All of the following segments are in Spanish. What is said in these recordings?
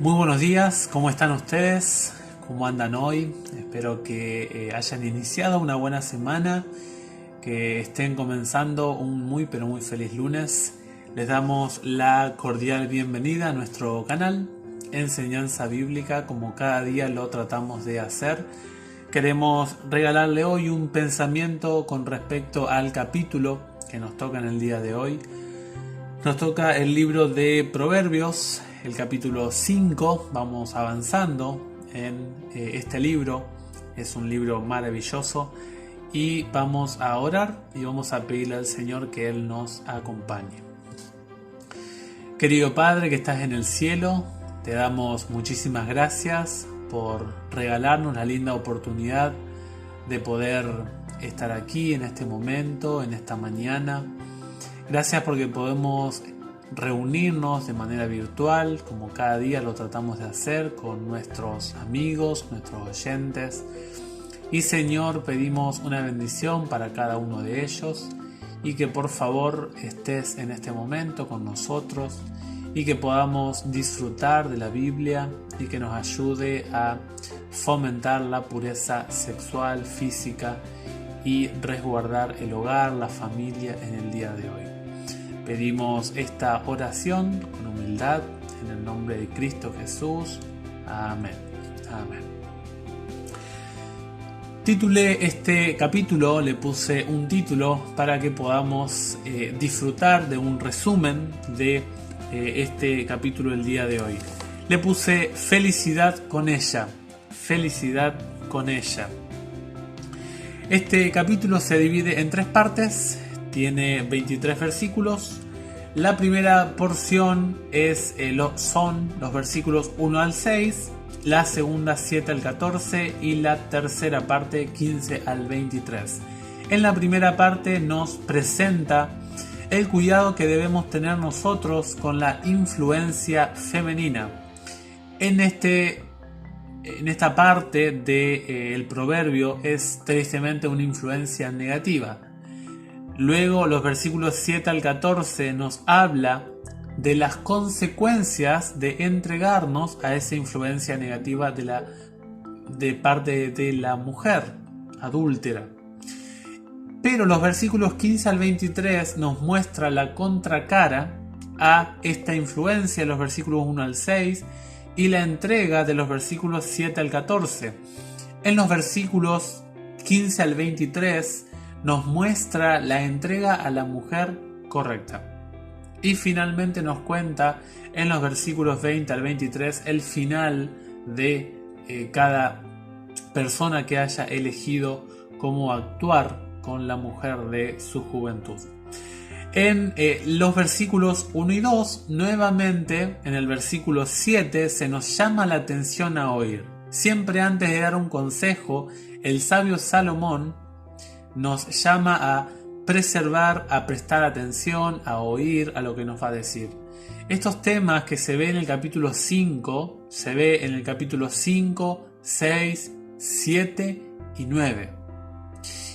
Muy buenos días, ¿cómo están ustedes? ¿Cómo andan hoy? Espero que hayan iniciado una buena semana, que estén comenzando un muy feliz lunes. Les damos la cordial bienvenida a nuestro canal Enseñanza Bíblica, como cada día lo tratamos de hacer. Queremos regalarle hoy un pensamiento con respecto al capítulo que nos toca en el día de hoy. Nos toca el libro de Proverbios, el capítulo 5, vamos avanzando en este libro. Es un libro maravilloso y vamos a orar y vamos a pedirle al Señor que Él nos acompañe. Querido Padre que estás en el cielo, te damos muchísimas gracias por regalarnos la linda oportunidad de poder estar aquí en este momento, en esta mañana. Gracias porque podemos reunirnos de manera virtual, como cada día lo tratamos de hacer con nuestros amigos, nuestros oyentes. Y Señor, pedimos una bendición para cada uno de ellos y que por favor estés en este momento con nosotros y que podamos disfrutar de la Biblia y que nos ayude a fomentar la pureza sexual, física y resguardar el hogar, la familia en el día de hoy. Pedimos esta oración con humildad en el nombre de Cristo Jesús. Amén. Amén. Titulé este capítulo, le puse un título para que podamos disfrutar de un resumen de este capítulo el día de hoy. Le puse felicidad con ella. Felicidad con ella. Este capítulo se divide en 3 partes. Tiene 23 versículos. La primera porción son los versículos 1 al 6, la segunda 7 al 14 y la tercera parte 15 al 23. En la primera parte nos presenta el cuidado que debemos tener nosotros con la influencia femenina. En esta parte del proverbio es tristemente una influencia negativa. Luego los versículos 7 al 14 nos habla de las consecuencias de entregarnos a esa influencia negativa de parte de la mujer adúltera. Pero los versículos 15 al 23 nos muestra la contracara a esta influencia, los versículos 1 al 6 y la entrega de los versículos 7 al 14. En los versículos 15 al 23 nos muestra la entrega a la mujer correcta. Y finalmente nos cuenta en los versículos 20 al 23 el final de cada persona que haya elegido cómo actuar con la mujer de su juventud. En los versículos 1 y 2, nuevamente en el versículo 7 se nos llama la atención a oír. Siempre antes de dar un consejo, el sabio Salomón nos llama a preservar, a prestar atención, a oír a lo que nos va a decir. Estos temas que se ve en el capítulo 5, se ve en el capítulo 5, 6, 7 y 9.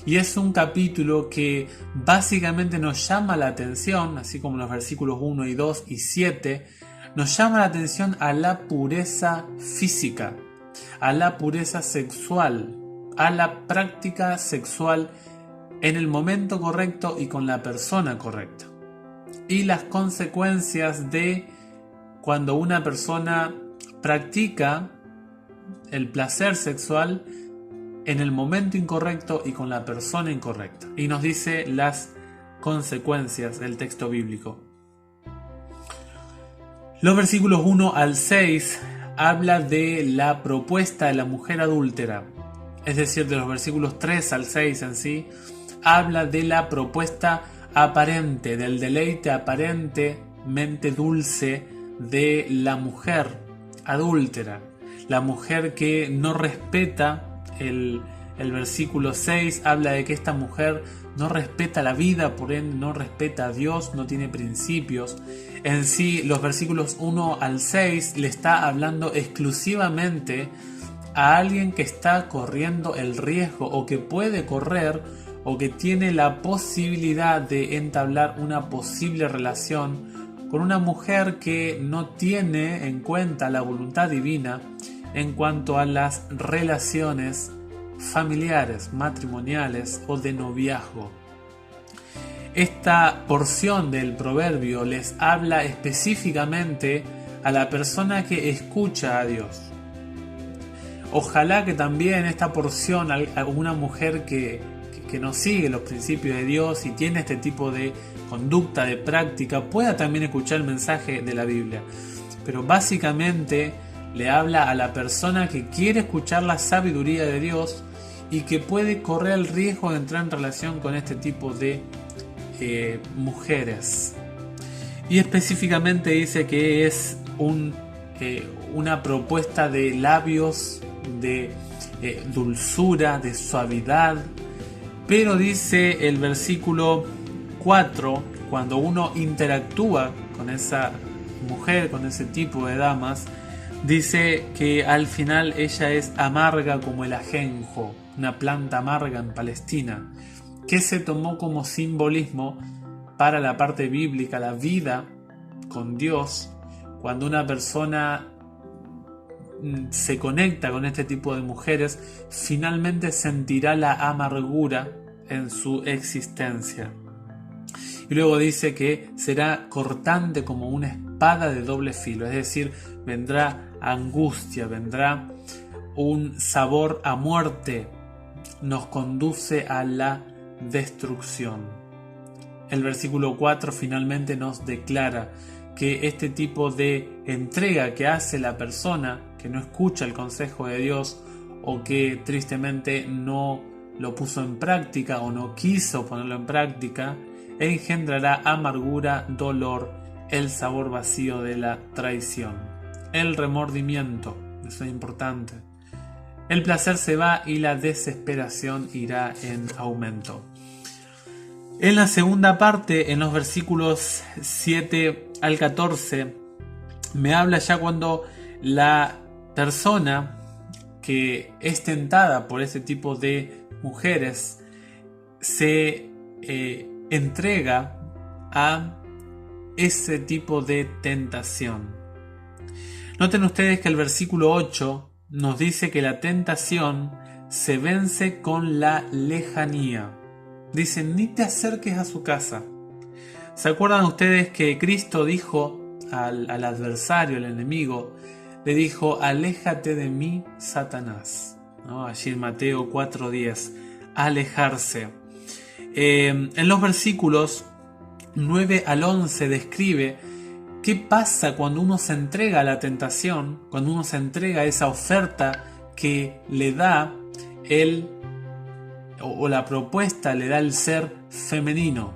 Y es un capítulo que básicamente nos llama la atención, así como los versículos 1 y 2 y 7, nos llama la atención a la pureza física, a la pureza sexual, a la práctica sexual en el momento correcto y con la persona correcta. Y las consecuencias de cuando una persona practica el placer sexual en el momento incorrecto y con la persona incorrecta. Y nos dice las consecuencias del texto bíblico. Los versículos 1 al 6 habla de la propuesta de la mujer adúltera. Es decir, de los versículos 3 al 6 en sí, habla de la propuesta aparente, del deleite aparentemente dulce de la mujer adúltera. La mujer que no respeta, el versículo 6 habla de que esta mujer no respeta la vida, por ende no respeta a Dios, no tiene principios. En sí, los versículos 1 al 6 le está hablando exclusivamente a alguien que está corriendo el riesgo o que puede correr o que tiene la posibilidad de entablar una posible relación con una mujer que no tiene en cuenta la voluntad divina en cuanto a las relaciones familiares, matrimoniales o de noviazgo. Esta porción del proverbio les habla específicamente a la persona que escucha a Dios. Ojalá que también esta porción a una mujer que no sigue los principios de Dios y tiene este tipo de conducta, de práctica, pueda también escuchar el mensaje de la Biblia. Pero básicamente le habla a la persona que quiere escuchar la sabiduría de Dios y que puede correr el riesgo de entrar en relación con este tipo de mujeres. Y específicamente dice que es una propuesta de labios, de dulzura, de suavidad. Pero dice el versículo 4, cuando uno interactúa con esa mujer, con ese tipo de damas, dice que al final ella es amarga como el ajenjo, una planta amarga en Palestina, que se tomó como simbolismo para la parte bíblica, la vida con Dios. Cuando una persona se conecta con este tipo de mujeres, finalmente sentirá la amargura en su existencia. Y luego dice que será cortante como una espada de doble filo, es decir, vendrá angustia, vendrá un sabor a muerte, nos conduce a la destrucción. El versículo 4 finalmente nos declara que este tipo de entrega que hace la persona que no escucha el consejo de Dios o que tristemente no lo puso en práctica o no quiso ponerlo en práctica, engendrará amargura, dolor, el sabor vacío de la traición, el remordimiento, eso es importante. El placer se va y la desesperación irá en aumento. En la segunda parte, en los versículos 7 al 14, me habla ya cuando la persona que es tentada por ese tipo de mujeres se entrega a ese tipo de tentación. Noten ustedes que el versículo 8 nos dice que la tentación se vence con la lejanía. Dice, ni te acerques a su casa. ¿Se acuerdan ustedes que Cristo dijo al adversario, al enemigo, le dijo, aléjate de mí, Satanás? ¿No? Allí en Mateo 4:10, alejarse. En los versículos 9 al 11 describe qué pasa cuando uno se entrega a la tentación, cuando uno se entrega a esa oferta que le da la propuesta, le da el ser femenino.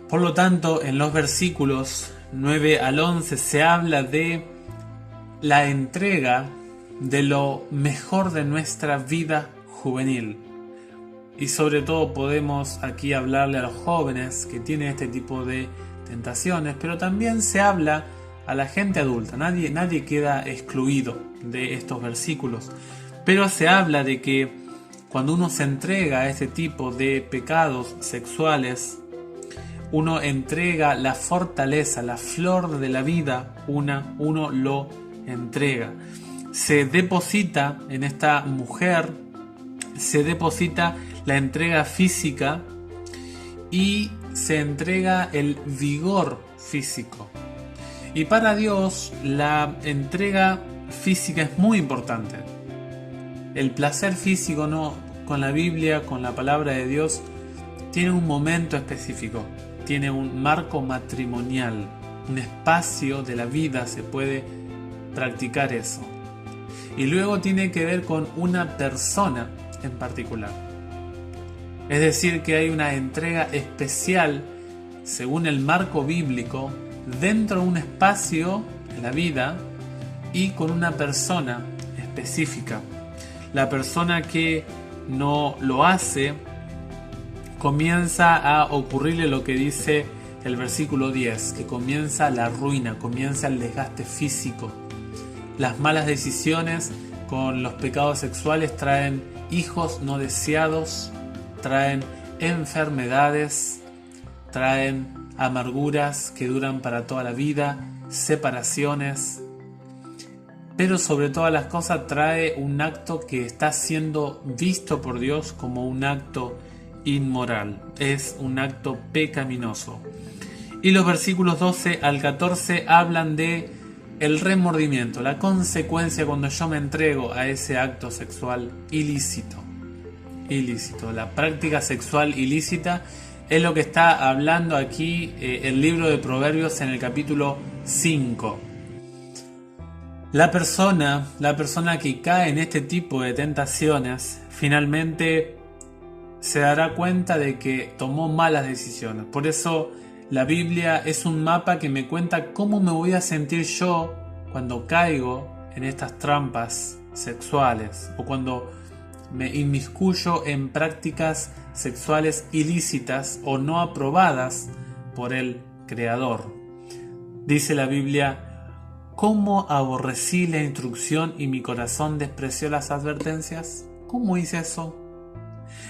Por lo tanto, en los versículos 9 al 11 se habla de la entrega de lo mejor de nuestra vida juvenil. Y sobre todo podemos aquí hablarle a los jóvenes que tienen este tipo de tentaciones, pero también se habla a la gente adulta. Nadie queda excluido de estos versículos. Pero se habla de que cuando uno se entrega a este tipo de pecados sexuales, uno entrega la fortaleza, la flor de la vida, uno lo entrega. Se deposita en esta mujer, se deposita la entrega física y se entrega el vigor físico. Y para Dios la entrega física es muy importante. El placer físico no, con la Biblia, con la palabra de Dios, tiene un momento específico, tiene un marco matrimonial, un espacio de la vida se puede practicar eso. Y luego tiene que ver con una persona en particular. Es decir, que hay una entrega especial, según el marco bíblico, dentro de un espacio en la vida y con una persona específica. La persona que no lo hace, comienza a ocurrirle lo que dice el versículo 10, que comienza la ruina, comienza el desgaste físico. Las malas decisiones con los pecados sexuales traen hijos no deseados, traen enfermedades, traen amarguras que duran para toda la vida, separaciones, pero sobre todas las cosas trae un acto que está siendo visto por Dios como un acto inmoral, es un acto pecaminoso. Y los versículos 12 al 14 hablan de el remordimiento, la consecuencia cuando yo me entrego a ese acto sexual ilícito. La práctica sexual ilícita es lo que está hablando aquí el libro de Proverbios en el capítulo 5. La persona que cae en este tipo de tentaciones finalmente se dará cuenta de que tomó malas decisiones. Por eso la Biblia es un mapa que me cuenta cómo me voy a sentir yo cuando caigo en estas trampas sexuales o cuando me inmiscuyo en prácticas sexuales ilícitas o no aprobadas por el Creador. Dice la Biblia: ¿cómo aborrecí la instrucción y mi corazón despreció las advertencias? ¿Cómo hice eso?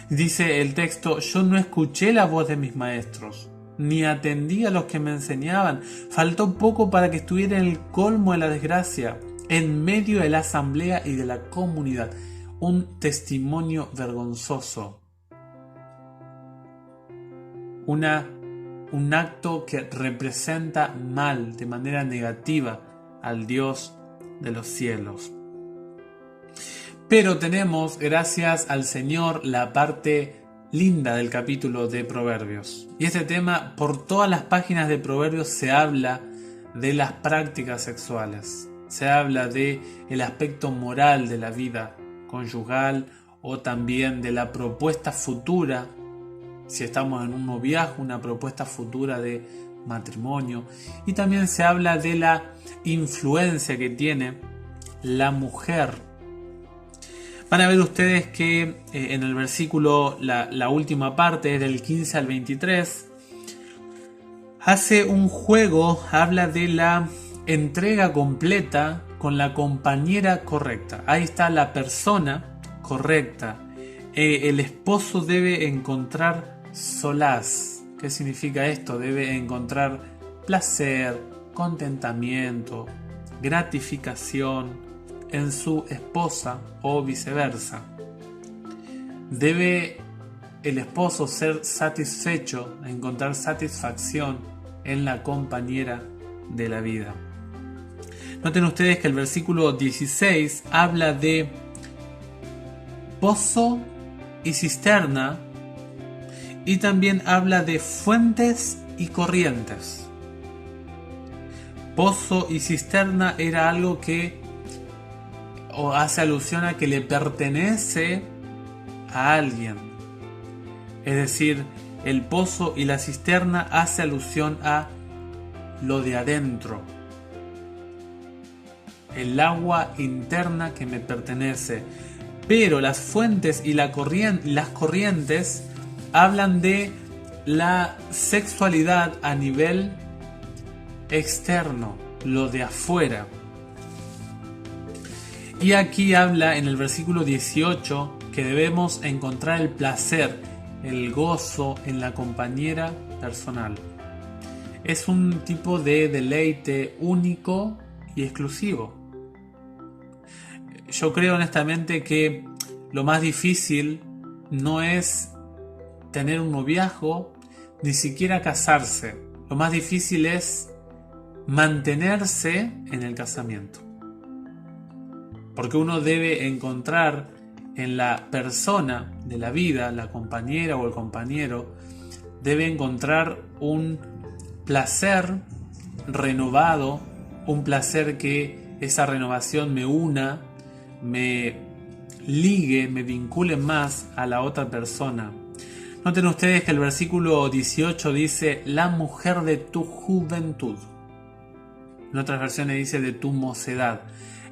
Dice el texto: yo no escuché la voz de mis maestros, ni atendí a los que me enseñaban. Faltó poco para que estuviera en el colmo de la desgracia, en medio de la asamblea y de la comunidad. Un testimonio vergonzoso. Un acto que representa mal, de manera negativa, al Dios de los cielos. Pero tenemos, gracias al Señor, la parte linda del capítulo de Proverbios. Y este tema, por todas las páginas de Proverbios se habla de las prácticas sexuales. Se habla de el aspecto moral de la vida conyugal o también de la propuesta futura, si estamos en un noviazgo, una propuesta futura de matrimonio. Y también se habla de la influencia que tiene la mujer. Van a ver ustedes que en el versículo, la última parte, del 15 al 23, hace un juego, habla de la entrega completa con la compañera correcta. Ahí está la persona correcta. El esposo debe encontrar solaz. ¿Qué significa esto? Debe encontrar placer, contentamiento, gratificación en su esposa o viceversa. Debe el esposo ser satisfecho, encontrar satisfacción en la compañera de la vida. Noten ustedes que el versículo 16 habla de pozo y cisterna y también habla de fuentes y corrientes. Pozo y cisterna era algo que hace alusión a que le pertenece a alguien. Es decir, el pozo y la cisterna hace alusión a lo de adentro. El agua interna que me pertenece. Pero las fuentes y las corrientes hablan de la sexualidad a nivel externo, lo de afuera. Y aquí habla en el versículo 18 que debemos encontrar el placer, el gozo en la compañera personal. Es un tipo de deleite único y exclusivo. Yo creo honestamente que lo más difícil no es tener un noviazgo, ni siquiera casarse. Lo más difícil es mantenerse en el casamiento. Porque uno debe encontrar en la persona de la vida, la compañera o el compañero, debe encontrar un placer renovado, un placer que esa renovación me una, me ligue, me vincule más a la otra persona. Noten ustedes que el versículo 18 dice: la mujer de tu juventud. En otras versiones dice de tu mocedad.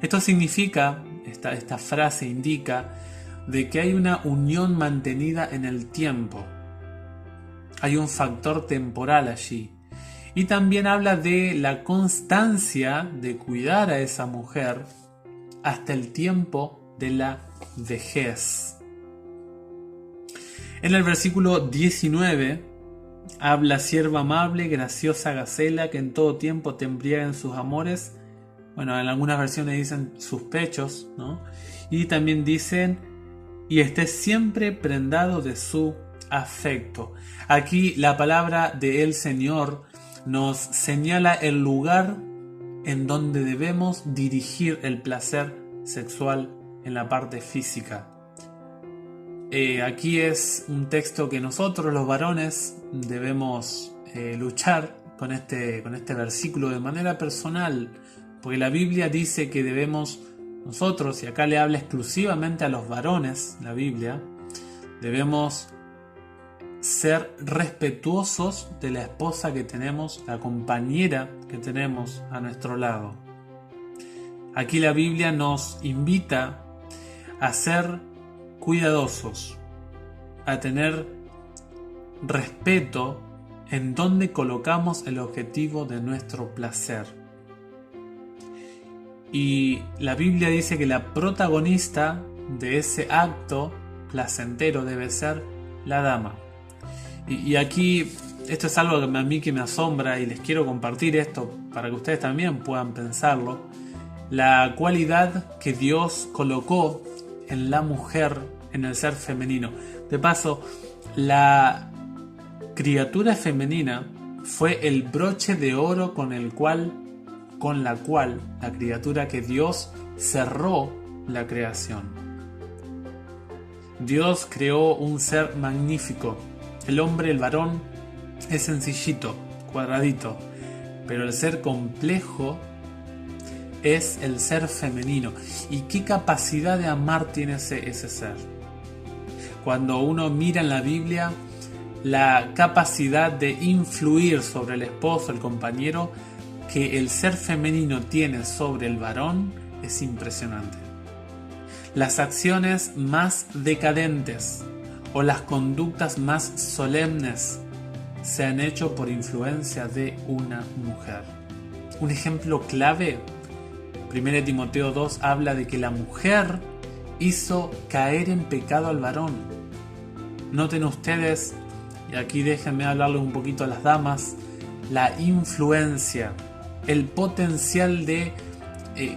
Esto significa, esta frase indica de que hay una unión mantenida en el tiempo. Hay un factor temporal allí. Y también habla de la constancia de cuidar a esa mujer hasta el tiempo de la vejez. En el versículo 19 habla sierva amable, graciosa gacela, que en todo tiempo te embriaga en sus amores. Bueno, en algunas versiones dicen sus pechos, ¿no? Y también dicen, y estés siempre prendado de su afecto. Aquí la palabra del Señor nos señala el lugar en donde debemos dirigir el placer sexual en la parte física. Aquí es un texto que nosotros los varones debemos luchar con este versículo de manera personal, porque la Biblia dice que debemos nosotros, y acá le habla exclusivamente a los varones, la Biblia, debemos ser respetuosos de la esposa que tenemos, la compañera que tenemos a nuestro lado. Aquí la Biblia nos invita a ser cuidadosos, a tener respeto en donde colocamos el objetivo de nuestro placer. Y la Biblia dice que la protagonista de ese acto placentero debe ser la dama. Y aquí esto es algo que a mí me asombra y les quiero compartir esto para que ustedes también puedan pensarlo. La cualidad que Dios colocó en la mujer, en el ser femenino. De paso, la criatura femenina fue el broche de oro con la cual la criatura que Dios cerró la creación. Dios creó un ser magnífico. El hombre, el varón, es sencillito, cuadradito, pero el ser complejo es el ser femenino. ¿Y qué capacidad de amar tiene ese ser? Cuando uno mira en la Biblia, la capacidad de influir sobre el esposo, el compañero, que el ser femenino tiene sobre el varón es impresionante. Las acciones más decadentes o las conductas más solemnes se han hecho por influencia de una mujer. Un ejemplo clave, 1 Timoteo 2 habla de que la mujer hizo caer en pecado al varón. Noten ustedes, y aquí déjenme hablarles un poquito a las damas, la influencia, el potencial de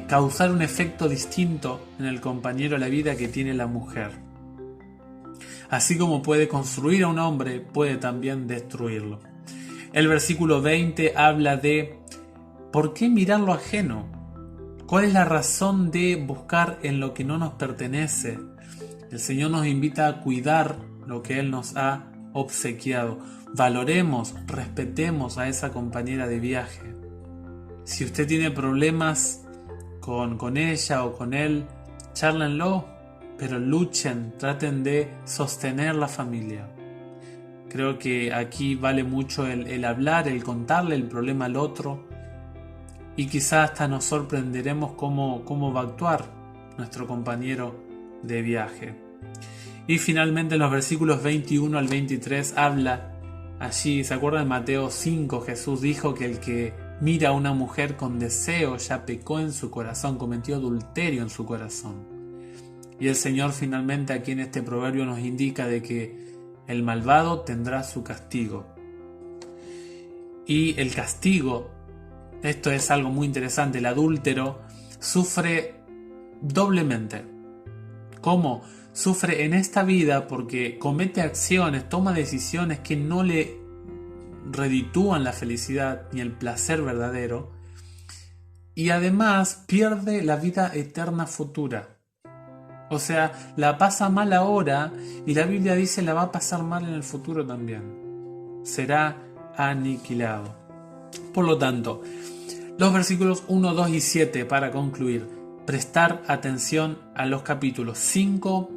causar un efecto distinto en el compañero de la vida que tiene la mujer. Así como puede construir a un hombre, puede también destruirlo. El versículo 20 habla de ¿por qué mirar lo ajeno? ¿Cuál es la razón de buscar en lo que no nos pertenece? El Señor nos invita a cuidar lo que Él nos ha obsequiado. Valoremos, respetemos a esa compañera de viaje. Si usted tiene problemas con ella o con él, chárlenlo, pero luchen, traten de sostener la familia. Creo que aquí vale mucho el hablar, el contarle el problema al otro, y quizás hasta nos sorprenderemos cómo va a actuar nuestro compañero de viaje. Y finalmente en los versículos 21 al 23 habla, allí, ¿se acuerdan de Mateo 5? Jesús dijo que el que mira a una mujer con deseo ya pecó en su corazón, cometió adulterio en su corazón. Y el Señor finalmente aquí en este proverbio nos indica de que el malvado tendrá su castigo. Y el castigo, esto es algo muy interesante, el adúltero sufre doblemente. ¿Cómo? Sufre en esta vida porque comete acciones, toma decisiones que no le reditúan la felicidad ni el placer verdadero, y además pierde la vida eterna futura. O sea, la pasa mal ahora y la Biblia dice la va a pasar mal en el futuro también. Será aniquilado. Por lo tanto, los versículos 1, 2 y 7 para concluir. Prestar atención a los capítulos 5,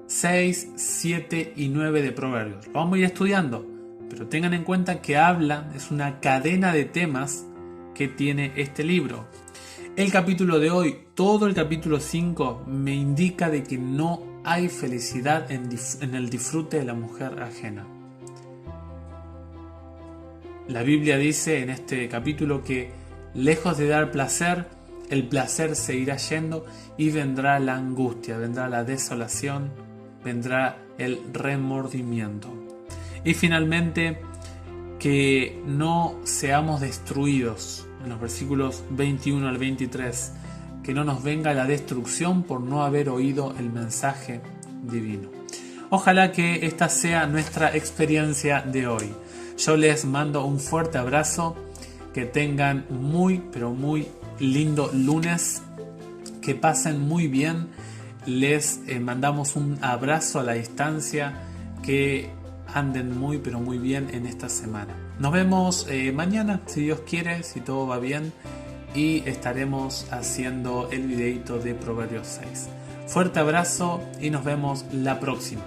6, 7 y 9 de Proverbios. Lo vamos a ir estudiando, pero tengan en cuenta que es una cadena de temas que tiene este libro. El capítulo de hoy, todo el capítulo 5, me indica de que no hay felicidad en el disfrute de la mujer ajena. La Biblia dice en este capítulo que lejos de dar placer, el placer se irá yendo y vendrá la angustia, vendrá la desolación, vendrá el remordimiento. Y finalmente, que no seamos destruidos. En los versículos 21 al 23, que no nos venga la destrucción por no haber oído el mensaje divino. Ojalá que esta sea nuestra experiencia de hoy. Yo les mando un fuerte abrazo, que tengan muy pero muy lindo lunes, que pasen muy bien. Les mandamos un abrazo a la distancia, que anden muy pero muy bien en esta semana. Nos vemos mañana, si Dios quiere, si todo va bien, y estaremos haciendo el videito de Proverbios 6. Fuerte abrazo y nos vemos la próxima.